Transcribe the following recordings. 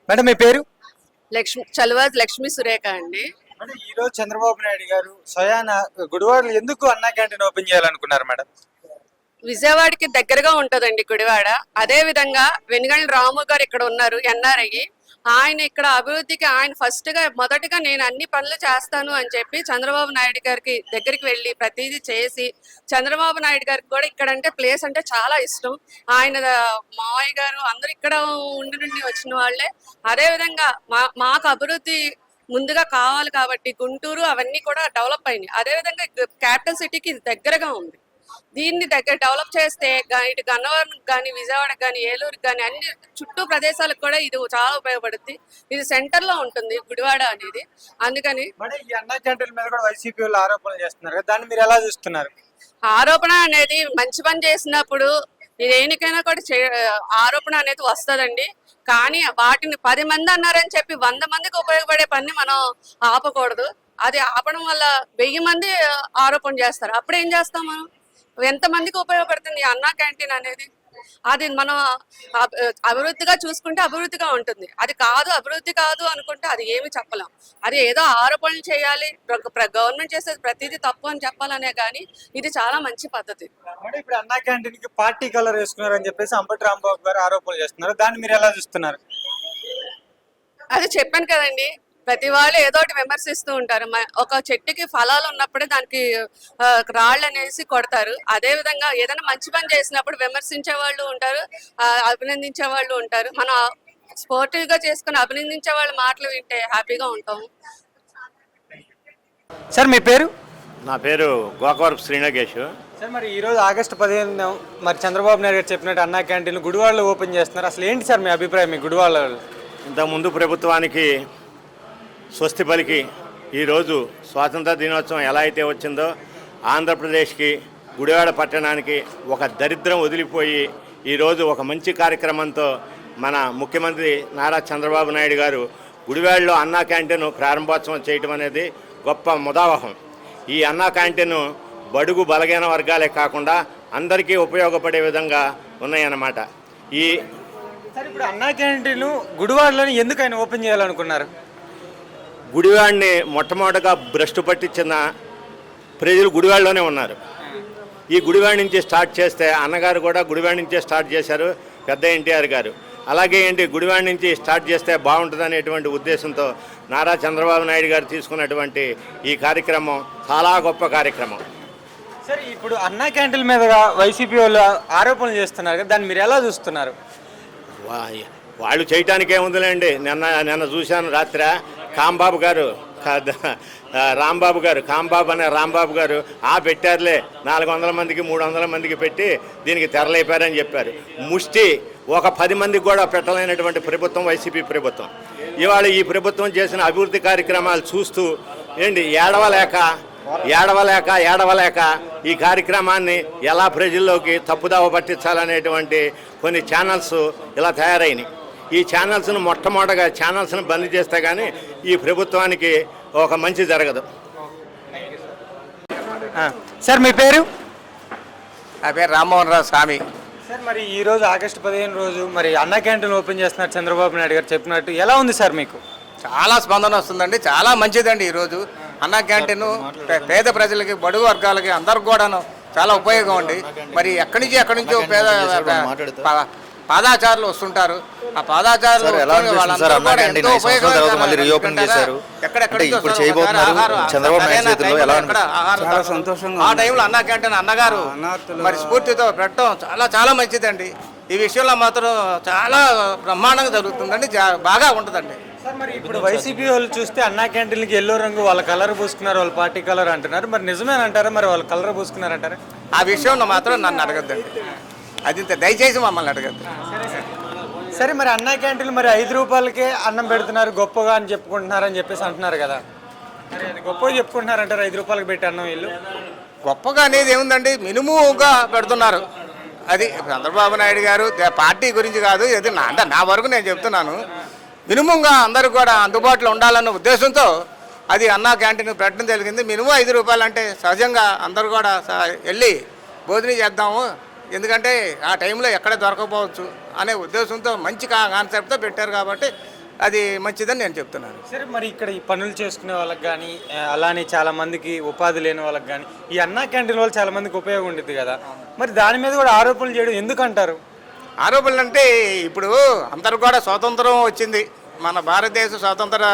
Madam మీ పేరు? చలవాజ్ లక్ష్మీ సురేఖ అండి. అంటే ఈ రోజు చంద్రబాబు నాయుడు గారు స్వయాన గుడివాడలో ఎందుకు అన్నా క్యాంటీన్ ఓపెన్ చేయాలనుకున్నారు మేడం? విజయవాడకి దగ్గరగా ఉంటదండి గుడివాడ. అదే విధంగా వెనుగండ్ల రాము గారు ఇక్కడ ఉన్నారు, ఎన్ఆర్ఐ. ఆయన ఇక్కడ అభివృద్ధికి ఆయన మొదటగా నేను అన్ని పనులు చేస్తాను అని చెప్పి చంద్రబాబు నాయుడు గారికి దగ్గరికి వెళ్ళి ప్రతిదీ చేసి, చంద్రబాబు నాయుడు గారికి కూడా ఇక్కడ అంటే ప్లేస్ అంటే చాలా ఇష్టం. ఆయన మావయ్య గారు అందరూ ఇక్కడ ఉండి నుండి వచ్చిన వాళ్ళే. అదే విధంగా మాకు అభివృద్ధి ముందుగా కావాలి కాబట్టి గుంటూరు అవన్నీ కూడా డెవలప్ అయినాయి. అదే విధంగా క్యాపిటల్ సిటీకి దగ్గరగా ఉంది. దీన్ని డెవలప్ చేస్తే ఇటు గన్నవరం కానీ, విజయవాడకి కానీ, ఏలూరుకి కానీ అన్ని చుట్టూ ప్రదేశాలకు కూడా ఇది చాలా ఉపయోగపడుతుంది. ఇది సెంటర్ లో ఉంటుంది గుడివాడ అనేది. అందుకని ఈ అన్నా క్యాంటీన్ మీద కూడా వైసీపీ వాళ్ళు ఆరోపణలు చేస్తున్నారు, దాన్ని మీరు ఎలా చూస్తున్నారు? ఆరోపణ అనేది మంచి పని చేసినప్పుడు దేనికైనా కూడా ఆరోపణ అనేది వస్తుందండి. కానీ వాటిని 10 మంది అన్నారని చెప్పి 100 మందికి ఉపయోగపడే పని మనం ఆపకూడదు. అది ఆపడం వల్ల 1000 మంది ఆరోపణ చేస్తారు. అప్పుడు ఏం చేస్తాం మనం? ఎంతమందికి ఉపయోగపడుతుంది అన్నా క్యాంటీన్ అనేది? అది మనం అభివృద్ధిగా చూసుకుంటే అభివృద్ధిగా ఉంటుంది. అది కాదు, అభివృద్ధి కాదు అనుకుంటే అది ఏమి చెప్పలేం. అది ఏదో ఆరోపణలు చేయాలి, గవర్నమెంట్ చేసేది ప్రతిదీ తప్పు అని చెప్పాలనే కానీ ఇది చాలా మంచి పద్ధతి. ఇప్పుడు అన్నా క్యాంటీన్ కి పార్టీ కలర్ వేసుకున్నారని చెప్పేసి అంబటి రాంబాబు గారు ఆరోపణలు చేస్తున్నారు, దాన్ని మీరు ఎలా చూస్తున్నారు? అది చెప్పాను కదండి, ప్రతి వాళ్ళు ఏదో ఒకటి విమర్శిస్తూ ఉంటారు. ఒక చెట్టుకి ఫలాలు ఉన్నప్పుడే దానికి రాళ్ళు అనేసి కొడతారు. అదే విధంగా ఏదైనా మంచి పని చేసినప్పుడు విమర్శించే వాళ్ళు ఉంటారు, అభినందించే వాళ్ళు ఉంటారు. మనం స్పోర్టివ్ గా చేసుకుని అభినందించే వాళ్ళ మాటలు వింటే హ్యాపీగా ఉంటాము. సార్ మీ పేరు? నా పేరు గోకవరపు శ్రీనగేష్. సార్ మరి ఈ రోజు ఆగస్టు 15 మరి చంద్రబాబు నాయుడు గారు చెప్పినట్టు అన్నా క్యాంటీన్ గుడివాడలో ఓపెన్ చేస్తున్నారు. అసలు ఏంటి సార్ మీ అభిప్రాయం? మీ గుడివాడ ఇంతకుముందు ప్రభుత్వానికి స్వస్తి పలికి ఈరోజు స్వాతంత్ర దినోత్సవం ఎలా అయితే వచ్చిందో ఆంధ్రప్రదేశ్కి గుడివాడ పట్టణానికి ఒక దరిద్రం వదిలిపోయి ఈరోజు ఒక మంచి కార్యక్రమంతో మన ముఖ్యమంత్రి నారా చంద్రబాబు నాయుడు గారు గుడివాడలో అన్నా క్యాంటీన్ ప్రారంభోత్సవం చేయటం అనేది గొప్ప ముదావహం. ఈ అన్నా క్యాంటీన్ బడుగు బలహీన వర్గాలే కాకుండా అందరికీ ఉపయోగపడే విధంగా ఉన్నాయన్నమాట. ఇప్పుడు అన్నా క్యాంటీన్ గుడివాడలోని ఎందుకు ఆయన ఓపెన్ చేయాలనుకున్నారు? గుడివాడిని మొట్టమొదటిగా భ్రష్టు పట్టించిన ప్రజలు గుడివాడలోనే ఉన్నారు. ఈ గుడివాడి నుంచి స్టార్ట్ చేస్తే అన్నగారు కూడా గుడివాడి నుంచే స్టార్ట్ చేశారు, పెద్ద ఎన్టీఆర్ గారు. అలాగే గుడివాడి నుంచి స్టార్ట్ చేస్తే బాగుంటుంది అనేటువంటి ఉద్దేశంతో నారా చంద్రబాబు నాయుడు గారు తీసుకున్నటువంటి ఈ కార్యక్రమం చాలా గొప్ప కార్యక్రమం. సరే, ఇప్పుడు అన్నా క్యాంటీన్ మీద వైసీపీ వాళ్ళు ఆరోపణలు చేస్తున్నారు కదా, దాన్ని మీరు ఎలా చూస్తున్నారు? వాళ్ళు చేయటానికి ఏముందిలేండి. నిన్న చూశాను రాత్రి కాంబాబు గారు కాంబాబు అనే రాంబాబు గారు పెట్టారులే 400 మందికి 300 మందికి పెట్టి దీనికి తెరలేపారని చెప్పారు. ముష్టి ఒక 10 మందికి కూడా పెట్టలేనటువంటి ప్రభుత్వం వైసీపీ ప్రభుత్వం. ఇవాళ ఈ ప్రభుత్వం చేసిన అభివృద్ధి కార్యక్రమాలు చూస్తూ ఏడవలేక ఈ కార్యక్రమాన్ని ఎలా ప్రజల్లోకి తప్పుదావ పట్టించాలనేటువంటి కొన్ని ఛానల్స్ ఇలా తయారైనాయి. ఈ ఛానల్స్ను మొట్టమొదటిగా ఛానల్స్ను బంద్ చేస్తే కానీ ఈ ప్రభుత్వానికి ఒక మంచి జరగదు. సార్ మీ పేరు? నా పేరు రామ్మోహన్ రావు స్వామి. సార్ మరి ఈ రోజు ఆగస్టు 15 రోజు మరి అన్నా క్యాంటీన్ ఓపెన్ చేస్తున్నారు చంద్రబాబు నాయుడు గారు చెప్పినట్టు, ఎలా ఉంది సార్ మీకు? చాలా స్పందన వస్తుందండి, చాలా మంచిదండి. ఈరోజు అన్నా క్యాంటీన్ పేద ప్రజలకి, బడుగు వర్గాలకి అందరికి కూడాను చాలా ఉపయోగం అండి. మరి ఎక్కడి నుంచో పాదాచారులు వస్తుంటారు. ఆ పాదాచారులు ఆ టైంలో అన్నా క్యాంటీన్ అన్నగారు మరి స్ఫూర్తితో పెట్టడం చాలా మంచిదండి. ఈ విషయంలో మాత్రం చాలా బ్రహ్మాండంగా జరుగుతుందండి, బాగా ఉంటుందండి. మరి ఇప్పుడు వైసీపీ వాళ్ళు చూస్తే అన్నా క్యాంటీన్కి ఎల్లో రంగు వాళ్ళ కలర్ పూసుకున్నారు, వాళ్ళ పార్టీ కలర్ అంటున్నారు. మరి నిజమేనంటారా? మరి వాళ్ళు కలర్ పూసుకున్నారంటారా? ఆ విషయంలో మాత్రం నన్ను అడగద్దండి, అది దయచేసి మమ్మల్ని అడగద్దు. సరే, మరి అన్నా క్యాంటీన్ మరి 5 రూపాయలకే అన్నం పెడుతున్నారు, గొప్పగా అని చెప్పుకుంటున్నారని చెప్పేసి అంటున్నారు కదా, మరి అది గొప్పగా చెప్పుకుంటున్నారంటారు 5 రూపాయలకి పెట్టి అన్నం? వీళ్ళు గొప్పగా అనేది ఏముందండి, మినిమంగా పెడుతున్నారు. అది చంద్రబాబు నాయుడు గారు పార్టీ గురించి కాదు, ఇది నా వరకు నేను చెప్తున్నాను. మినిమంగా అందరూ కూడా అందుబాటులో ఉండాలన్న ఉద్దేశంతో అది అన్నా క్యాంటీన్ పెట్టడం జరిగింది. మినిమం 5 రూపాయలు అంటే సహజంగా అందరూ కూడా వెళ్ళి భోజనం చేద్దాము, ఎందుకంటే ఆ టైంలో ఎక్కడ దొరకపోవచ్చు అనే ఉద్దేశంతో మంచి కాన్సెప్ట్తో పెట్టారు కాబట్టి అది మంచిదని నేను చెప్తున్నాను. సరే మరి ఇక్కడ ఈ పనులు చేసుకునే వాళ్ళకి కానీ అలానే చాలా మందికి ఉపాధి లేని వాళ్ళకి కానీ ఈ అన్నా క్యాంటీన్ వల్ల చాలా మందికి ఉపయోగం ఉంటుంది కదా, మరి దాని మీద కూడా ఆరోపణలు చేయడం ఎందుకంటారు? ఆరోపణలు అంటే ఇప్పుడు అందరూ కూడా స్వాతంత్రం వచ్చింది, మన భారతదేశ స్వాతంత్రం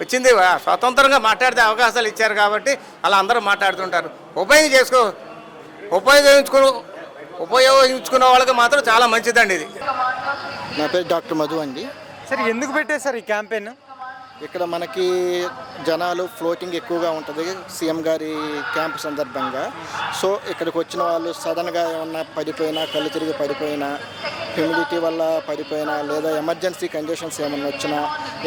వచ్చింది, స్వతంత్రంగా మాట్లాడితే అవకాశాలు ఇచ్చారు కాబట్టి అలా అందరూ మాట్లాడుతుంటారు. ఉపయోగించుకునే వాళ్ళకి మాత్రం చాలా మంచిదండి ఇది. నా పేరు డాక్టర్ మధు అండి. సరే ఎందుకు పెట్టేశారు ఈ క్యాంపెయిన్? ఇక్కడ మనకి జనాలు ఫ్లోటింగ్ ఎక్కువగా ఉంటుంది సీఎం గారి క్యాంప్ సందర్భంగా. సో ఇక్కడికి వచ్చిన వాళ్ళు సడన్గా ఏమన్నా పడిపోయినా, కళ్ళు తిరిగి పడిపోయినా, హ్యూమిడిటీ వల్ల పడిపోయినా, లేదా ఎమర్జెన్సీ కండిషన్స్ ఏమన్నా వచ్చినా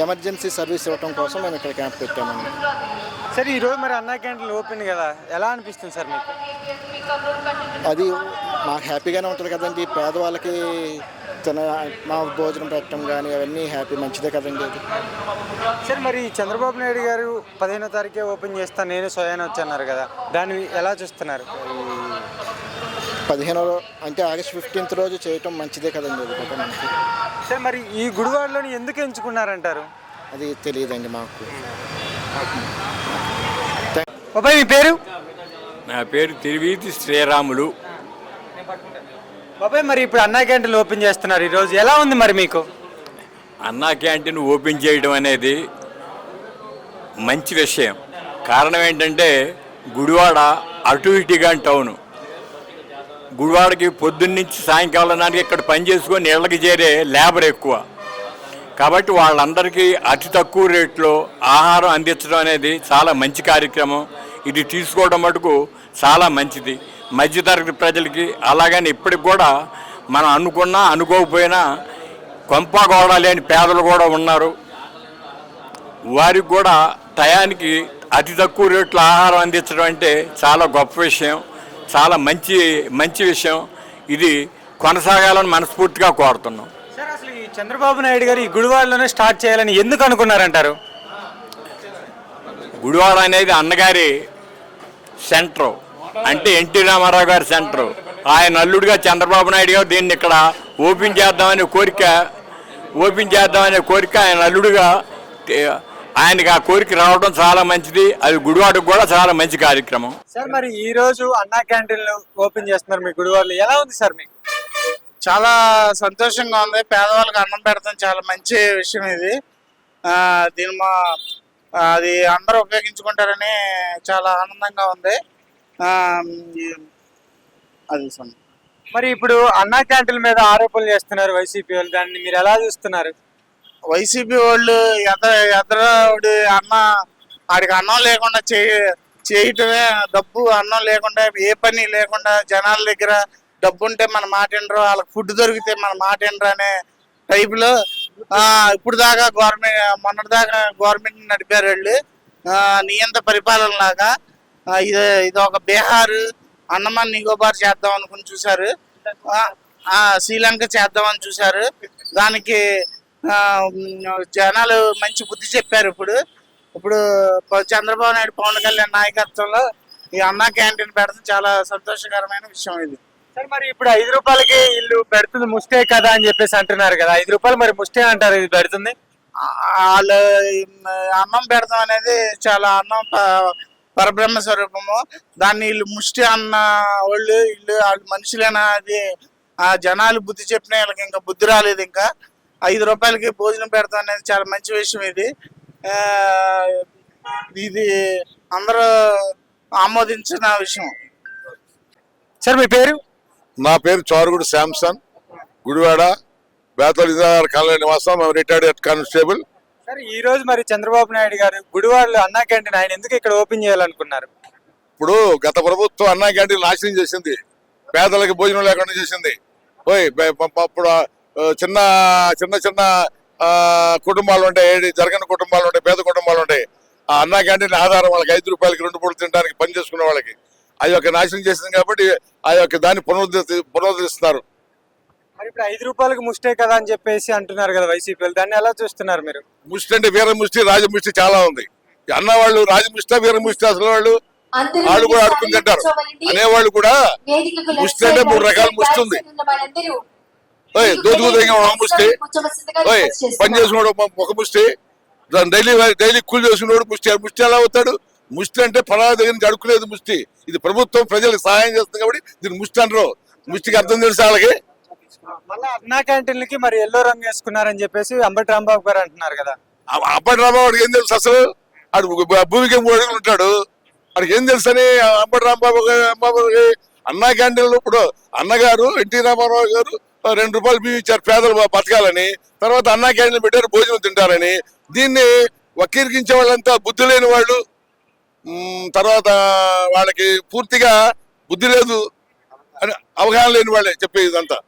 ఎమర్జెన్సీ సర్వీస్ ఇవ్వడం కోసం మేము ఇక్కడ క్యాంప్ పెట్టామండి. సరే ఈరోజు మరి అన్నా క్యాంటీన్ ఓపెన్ కదా, ఎలా అనిపిస్తుంది సార్ మీకు? అది మాకు హ్యాపీగానే ఉంటుంది కదండి. పేదవాళ్ళకి మా భోజనం పెట్టడం కానీ అవన్నీ హ్యాపీ, మంచిదే కదండి అది. సరే మరి చంద్రబాబు నాయుడు గారు 15వ తారీఖే ఓపెన్ చేస్తాను నేను స్వయాన వచ్చన్నారు కదా, దాన్ని ఎలా చూస్తున్నారు? 15 అంటే ఆగస్ట్ 15th రోజు చేయటం మంచిదే కదండి అది కూడా మనకి. సరే మరి ఈ గుడివాడలోని ఎందుకు ఎంచుకున్నారంటారు? అది తెలియదండి మాకు. బాబాయ్ మీ పేరు? నా పేరు తిరువీతి శ్రీరాములు. బాబాయ్ మరి ఇప్పుడు అన్నా క్యాంటీన్ ఓపెన్ చేస్తున్నారు ఈరోజు, ఎలా ఉంది మరి మీకు? అన్నా క్యాంటీన్ ఓపెన్ చేయడం అనేది మంచి విషయం. కారణం ఏంటంటే గుడివాడ అటు ఇటుగా టౌను. గుడివాడకి పొద్దున్నుంచి సాయంకాలం నాటికి ఇక్కడ పని చేసుకొని ఇళ్ళకి చేరే లేబర్ ఎక్కువ, కాబట్టి వాళ్ళందరికీ అతి తక్కువ రేట్లో ఆహారం అందించడం అనేది చాలా మంచి కార్యక్రమం. ఇది తీసుకోవడం మటుకు చాలా మంచిది మధ్యతరగతి ప్రజలకి. అలాగని ఇప్పటికి కూడా మనం అనుకున్నా అనుకోకపోయినా కొంపగోడ లేని పేదలు కూడా ఉన్నారు. వారికి కూడా టయానికి అతి తక్కువ రేట్లో ఆహారం అందించడం అంటే చాలా గొప్ప విషయం, చాలా మంచి విషయం. ఇది కొనసాగాలని మనస్ఫూర్తిగా కోరుతున్నాం. సార్ అసలు ఈ చంద్రబాబు నాయుడు గారు ఈ గుడివాడలోనే స్టార్ట్ చేయాలని ఎందుకు అనుకున్నారంటారు? గుడివాడ అనేది అన్నగారి సెంటర్, అంటే ఎన్టీ రామారావు గారి సెంటర్. ఆయన అల్లుడిగా చంద్రబాబు నాయుడు గారు దీన్ని ఇక్కడ ఓపెన్ చేద్దామనే కోరిక ఆయన అల్లుడిగా ఆయనకి ఆ కోరిక రావడం చాలా మంచిది. అది గుడివాడకు కూడా చాలా మంచి కార్యక్రమం. సార్ మరి ఈ రోజు అన్నా క్యాంటీన్లు ఓపెన్ చేస్తున్నారు మీ గుడివాడలో, ఎలా ఉంది సార్ మీకు? చాలా సంతోషంగా ఉంది. పేదవాళ్ళకి అన్నం పెడతాం చాలా మంచి విషయం ఇది. అది అందరూ ఉపయోగించుకుంటారని చాలా ఆనందంగా ఉంది. అది మరి ఇప్పుడు అన్నా క్యాంటీన్ మీద ఆరోపణలు చేస్తున్నారు వైసీపీ వాళ్ళు, దాన్ని మీరు ఎలా చూస్తున్నారు? వైసీపీ వాళ్ళు ఎదరవాడి ఆడికి అన్నం లేకుండా చేయటమే డబ్బు. అన్నం లేకుండా ఏ పని లేకుండా జనాల దగ్గర డబ్బు ఉంటే మన మాట వినరు, వాళ్ళకి ఫుడ్ దొరికితే మన మాట వినరు అనే టైపులో ఇప్పుడు దాకా మొన్నటిదాకా గవర్నమెంట్ నడిపారు వాళ్ళు నియంత్ర పరిపాలన లాగా. ఇది ఒక బీహార్, అండమాన్ నికోబార్ చేద్దాం అనుకుని చూశారు, శ్రీలంక చేద్దామని చూశారు. దానికి జనాలు మంచి బుద్ధి చెప్పారు. ఇప్పుడు చంద్రబాబు నాయుడు పవన్ కళ్యాణ్ నాయకత్వంలో ఈ అన్నా క్యాంటీన్ పెడతాం చాలా సంతోషకరమైన విషయం ఇది. సార్ మరి ఇప్పుడు 5 రూపాయలకి ఇల్లు పెడుతుంది ముష్టే కదా అని చెప్పేసి అంటున్నారు కదా, 5 రూపాయలు మరి ముష్టే అంటారు ఇది పెడుతుంది? వాళ్ళు అన్నం పెడతాం అనేది చాలా అన్నం పరబ్రహ్మ స్వరూపము. దాన్ని వీళ్ళు ముష్టి అన్న వాళ్ళు మనుషులేనా? అది ఆ జనాలు బుద్ధి చెప్పిన వీళ్ళకి ఇంకా బుద్ధి రాలేదు. ఇంకా 5 రూపాయలకి భోజనం పెడతాం అనేది చాలా మంచి విషయం. ఇది అందరూ ఆమోదించిన విషయం. సార్ మీ పేరు? నా పేరు చోరుగుడు శాంసన్, గుడివాడ బేతల్ కాలనీ నివాసం, రిటైర్డ్ హెడ్ కానిస్టేబుల్. సార్ ఈ రోజు మరి చంద్రబాబు నాయుడు గారు గుడివాడలో అన్నా క్యాంటీన్ ఆయన ఎందుకు ఇక్కడ ఓపెన్ చేయాలనుకున్నారు? ఇప్పుడు గత ప్రభుత్వం అన్నా క్యాంటీన్ నాశనం చేసింది, పేదలకు భోజనం లేకుండా చేసింది. అప్పుడు చిన్న చిన్న చిన్న కుటుంబాలు ఉంటాయి, జరగని కుటుంబాలు ఉంటాయి, పేద కుటుంబాలు ఉంటాయి. ఆ అన్నా క్యాంటీన్ ఆధారం వాళ్ళకి 5 రూపాయలకి 2 పూటలు తినడానికి పని చేసుకునే వాళ్ళకి అది ఒక నాశనం చేసింది. కాబట్టి ఆ యొక్క దాన్ని పునరుద్ధరిస్తున్నారు. మరి ఇప్పుడు 5 రూపాయలకు ముష్టే కదా అని చెప్పేసి అంటున్నారు కదా వైసీపీ, దాన్ని ఎలా చూస్తున్నారు మీరు? ముష్టి అంటే వీర ముష్టి, రాజముష్టి చాలా ఉంది. అన్నవాళ్ళు రాజముష్టి, వీర ముష్టి, అసలు వాళ్ళు కూడా ఆడుకుని తింటారు. అనేవాళ్ళు కూడా ముష్టి అంటే 3 రకాల ముష్టి ఉంది. ఓయ్ దోచుకుని ఒక ముష్టి, ఓయ్ పని చేసుకున్నాడు ఒక ముష్టి, డైలీ కూలి చేసుకున్నాడు ముష్టి. ముష్టి ఎలా అవుతాడు? ముష్టి అంటే ఫలానా దగ్గర నుంచి అడుక్కునేది ముష్టి. ఇది ప్రభుత్వం ప్రజలకు సహాయం చేస్తుంది కాబట్టి దీన్ని ముష్టి అంటారు. ముష్టికి అర్థం తెలుసు వాళ్ళకి. మళ్ళీ అన్నా క్యాంటీన్లకి మరి ఎల్లో రంగు వేసుకున్నారని చెప్పేసి అంబటి రాంబాబు గారు అంటున్నారు కదా. అంబటి రాంబాబుకి ఏం తెలుసు అసలు? ఆడు భూమికి 3 అడుగులు ఉంటాడు. వాడికి ఏం తెలుసు అని అంబటి రాంబాబు అన్నా క్యాంటీన్లు. ఇప్పుడు అన్నగారు ఎన్టీ రామారావు గారు 2 రూపాయలు బియ్యం ఇచ్చారు పేదలు బతకాలని. తర్వాత అన్నా క్యాంటీన్లు పెట్టారు భోజనం తింటారని. దీన్ని వక్రీకరించే వాళ్ళంతా బుద్ధి లేని వాళ్ళు, తర్వాత వాళ్ళకి పూర్తిగా బుద్ధి లేదు అని అవగాహన లేని వాళ్ళే చెప్పేది ఇదంతా.